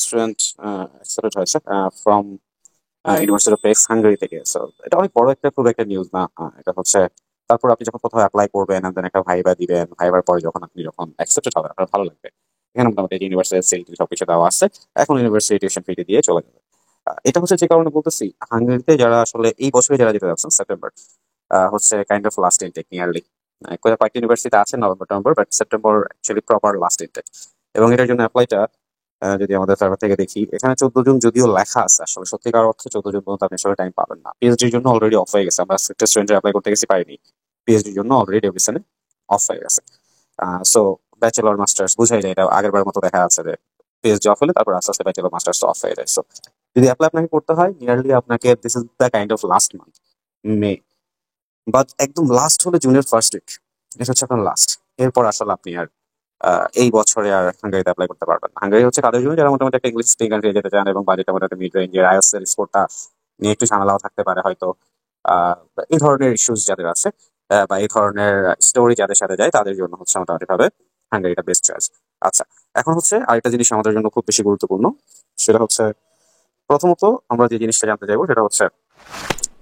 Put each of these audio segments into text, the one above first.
Student accepted হয়েছে from university of pecks Hungary থেকে। So এটা অনেক বড় একটা খুব একটা নিউজ না। এটা হচ্ছে তারপর আপনি যখন কোথাও অ্যাপ্লাই করবেন and then একটা ভাইবা দিবেন, ভাইবার পরে যখন অ্যাকসেপ্টেড হবে আপনার ভালো লাগবে। এখানে মোটামুটি ইউনিভার্সিটি সিএলটি সবকিছু দেওয়া আছে। এখন ইউনিভার্সিটি টিউশন ফি দিয়ে চলে যাবে। এটা হচ্ছে যে কারণে বলতেছি, হাঙ্গেরিতে যারা আসলে এই বছরে যারা যেতে যাচ্ছেন সেপ্টেম্বর হচ্ছে kind of last intake nearly. কয়েকটা ইউনিভার্সিটি আছে November November, but September actually proper last intake. এবং এটার জন্য অ্যাপ্লাইটা যদি আমাদের সার্ভার থেকে দেখি, এখানে 14 জন যদিও লেখা আছে, আসলে সত্যিকার অর্থে 14 জন পর্যন্ত আপনি আসলে টাইম পাবেন না। পিএইচডির জন্য অলরেডি অফ হয়ে গেছে, আমরা স্টুডেন্টরা অ্যাপ্লাই করতে গেছি পারিনি। পিএইচডির জন্য অলরেডি ডেভিশনে অফ হয়ে গেছে। সো ব্যাচেলর মাস্টার্স বুঝাই যায়, এটা আগের বার মতো দেখা যাচ্ছে যে পিএইচডি অফ হলে তারপর আস্তে আস্তে ব্যাচেলর মাস্টার্স অফ হয়ে যায়। সো যদি অ্যাপ্লাই আপনাকে করতে হয় নিয়ারলি আপনাকে this is the kind of last month, May, but একদম লাস্ট হলে জুনের ফার্স্ট উইক। এটা হচ্ছে আপনার লাস্ট। এরপর আসলে আপনি আর এই বছরে আর হাঙ্গেরিতে অ্যাপ্লাই করতে পারবেন না। হাঙ্গেরি হচ্ছে তাদের জন্য যারা মোটামুটি একটা ইংলিশ স্পিকিং কান্ট্রি যেতে চান এবং বাজেটটা মোটামুটি মিড রেঞ্জের, আইএলটিএস এর স্কোরটা নিয়ে একটু ঝামেলাও থাকতে পারে হয়তো। এই ধরনের ইস্যুস যাদের আছে বা এই ধরনের স্টোরি যাদের সাথে যায় তাদের জন্য হচ্ছে মোটামুটি ভাবে হাঙ্গেরিটা বেস্ট চয়েস। আচ্ছা, এখন হচ্ছে আরেকটা জিনিস আমাদের জন্য খুব বেশি গুরুত্বপূর্ণ। সেটা হচ্ছে প্রথমত আমরা যে জিনিসটা জানতে চাইবো সেটা হচ্ছে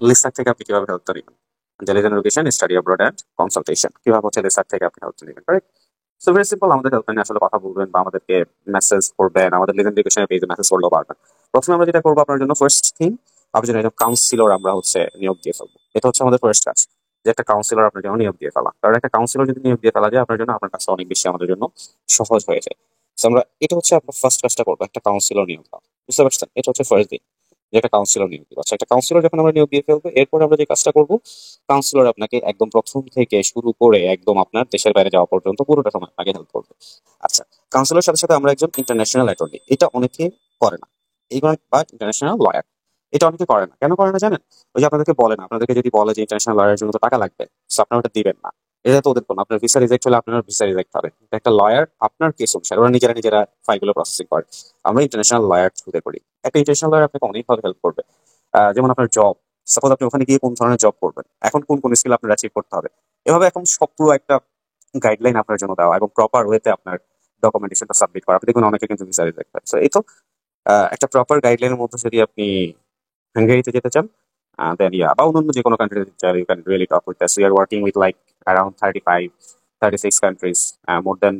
লিসাক থেকে আপনি কিভাবে হেল্প নেবেন। Intelligent education, study abroad and consultation, কিভাবে হচ্ছে লিসাক থেকে আপনি হেল্প নেবেন, রাইট? সো ভেরি সিম্পল, আমাদের হেল্পলাইনে আসলে কথা বলবেন বা আমাদেরকে মেসেজ করবেন, আমাদের লিজেন্ড এডুকেশনের পেজে মেসেজ করলেও পারবেন। প্রথমে আমরা যেটা করবো আপনার জন্য, ফার্স্ট থিং, আপনার জন্য একজন কাউন্সিলর আমরা হচ্ছে নিয়োগ দিয়ে ফেলবো। এটা হচ্ছে আমাদের ফার্স্ট কাজ, যে একটা কাউন্সিলর আপনার জন্য নিয়োগ দিয়ে ফেলা। কারণ একটা কাউন্সিলর যদি নিয়োগ দিয়ে ফেলা যায় আপনার জন্য, আপনার কাজটা অনেক বেশি আমাদের জন্য সহজ হয়ে যায়। তো আমরা এটা হচ্ছে আপনার ফার্স্ট কাজটা করবো, একটা কাউন্সিলর নিয়োগ দেওয়া। বুঝতে পারছেন? এটা হচ্ছে ফার্স্ট দিন, যে একটা কাউন্সিলর নিয়োগ দিব। আচ্ছা, একটা কাউন্সিলর যখন আমরা নিয়োগ দিয়ে ফেলবো, এরপর আমরা যে কাজটা করবো, কাউন্সিলর আপনাকে একদম প্রথম থেকে শুরু করে একদম আপনার দেশের বাইরে যাওয়া পর্যন্ত পুরোটা সময় আপনাকে হেল্প করবে। আচ্ছা, কাউন্সিলর সাথে সাথে আমরা একজন ইন্টারন্যাশনাল অ্যাটর্নি, এটা অনেকে করে না। এইবার বা ইন্টারন্যাশনাল লয়ার, এটা অনেকে করে না। কেন করে না জানেন? ওই যে আপনাদেরকে বলে না, আপনাদেরকে যদি বলে যে ইন্টারন্যাশনাল লয়ারের জন্য তো টাকা লাগবে, সো আপনারা ওটা দিবেন না। এটা তো ওদের কোনো, আপনার ভিসা রিজেক্ট হলে আপনার ভিসা রিজেক্ট হবে। একটা লয়ার আপনার কেস অনুসারে ওরা নিজেরা নিজেরা ফাইলগুলো প্রসেসিং করে। আমরা ইন্টারন্যাশনাল লয়ার থ্রুতে করি। একটা ইন্টারন্যাশনাল লয়ার আপনাকে অনেকভাবে হেল্প করবে। যেমন আপনার জব, সাপোজ আপনি ওখানে গিয়ে কোন ধরনের জব করবেন, এখন কোন কোন স্কিল আপনার অ্যাচিভ করতে হবে, এভাবে এখন সব পুরো একটা গাইডলাইন আপনার জন্য দেওয়া এবং প্রপার ওয়েতে আপনার ডকুমেন্টেশনটা সাবমিট করা। আপনি দেখুন অনেকে কিন্তু ভিসা রিজেক্ট হয়। So, এই তো একটা প্রপার গাইডলাইনের মধ্যে যদি আপনি হাঙ্গেরিতে যেতে চান, দেন ইয়া, বা অন্যান্য যে কোনো কান্ট্রিতে যেতে চান, you can really talk with us. We are working with like around 35-36 countries, more than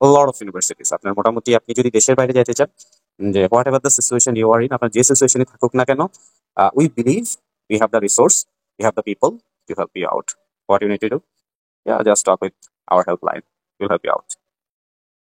lot of universities. আপনার মোটামুটি আপনি যদি দেশের বাইরে যেতে চান, যে whatever the situation you are in, আপনার যে সিচুয়েশনে থাকুক না কেন, we believe we have the resource, we have the people to help you out. What you need to do, just talk with our helpline, will help you out.